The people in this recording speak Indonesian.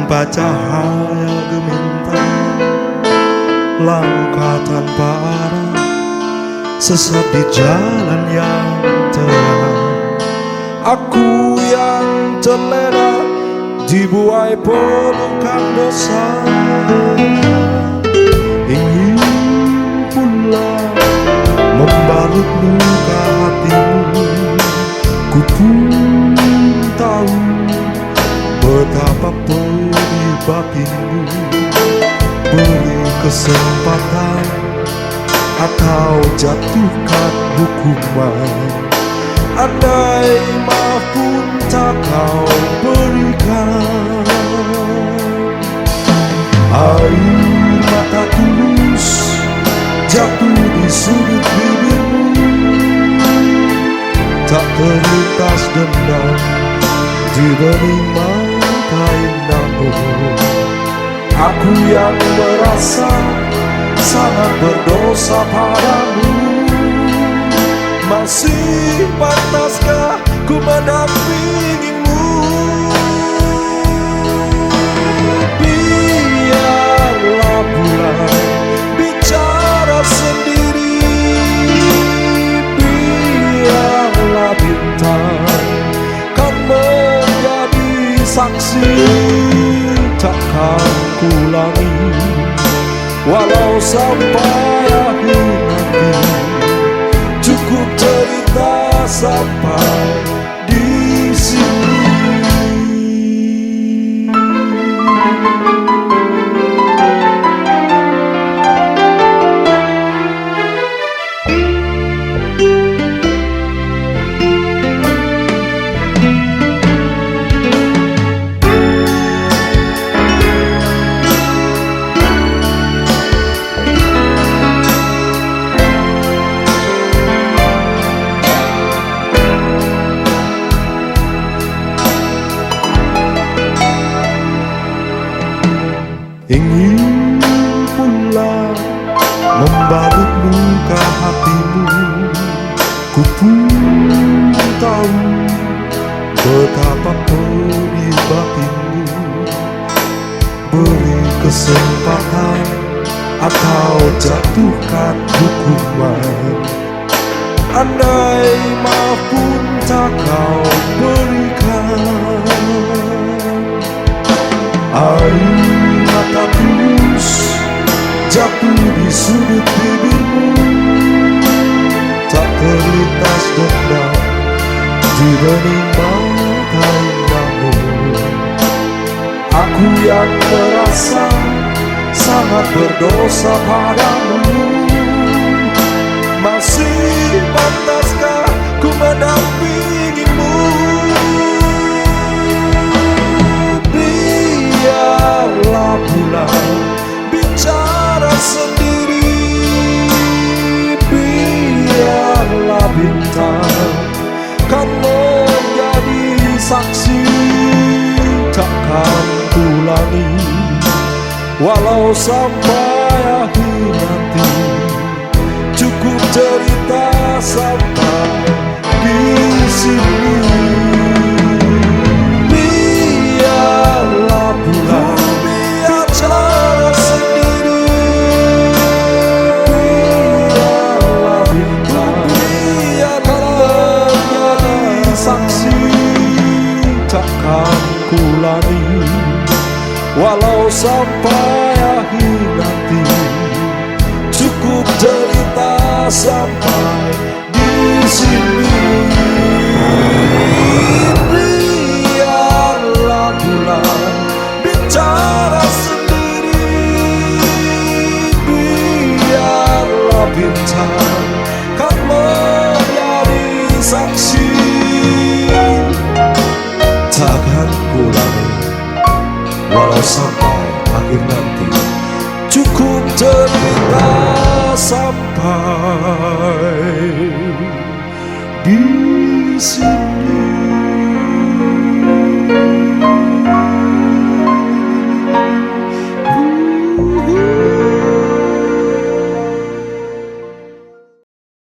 tanpa cahaya gemintang, langkah tanpa arah, sesat di jalan yang terang. Aku yang terlena dibuai pelukan dosa, ingin pula membalut luka hatimu. Ku pun tahu betapa pedih batinmu. Beri kesempatan atau jatuhkan hukuman. Andai maaf pun tak kau berikan, air mata tulus jatuh di sudut bibirmu, tak terlintas dendam di bening mata indahmu. Aku yang merasa sangat berdosa padamu, masih pantaskah ku mendampingimu? Biarlah bulan bicara sendiri, biarlah bintang kan menjadi saksi. Takkan ku ulangi walau sampai akhir nanti. Cukup cerita sampai di sini. Ingin pula membalut luka hatimu. Ku pun tahu betapa pedih batinmu. Beri kesempatan atau jatuhkan hukuman. Andai maaf pun tak kau berikan, air mata tulus jatuh di sudut bibirmu, tak terlintas dendam di bening mata indahmu. Aku yang merasa sangat berdosa padamu, masih pantaskah ku mendampingimu? Biarlah bulan bicara sendiri, biarlah bintang kan menjadi saksi. Takkan ku ulangi walau sampai akhir nanti. Cukup cerita sampai di sini. Biarlah bulan bicara sendiri, biarlah bintang biarlah menjadi saksi. Takkan ku ulangi walau sampai akhir nanti. Cukup cerita sampai di sini. Biarlah bulan bicara sendiri, biarlah bintang kan menjadi saksi. Takkan ku ulangi walau sampai akhir nanti. Cukup cerita sampai di sini.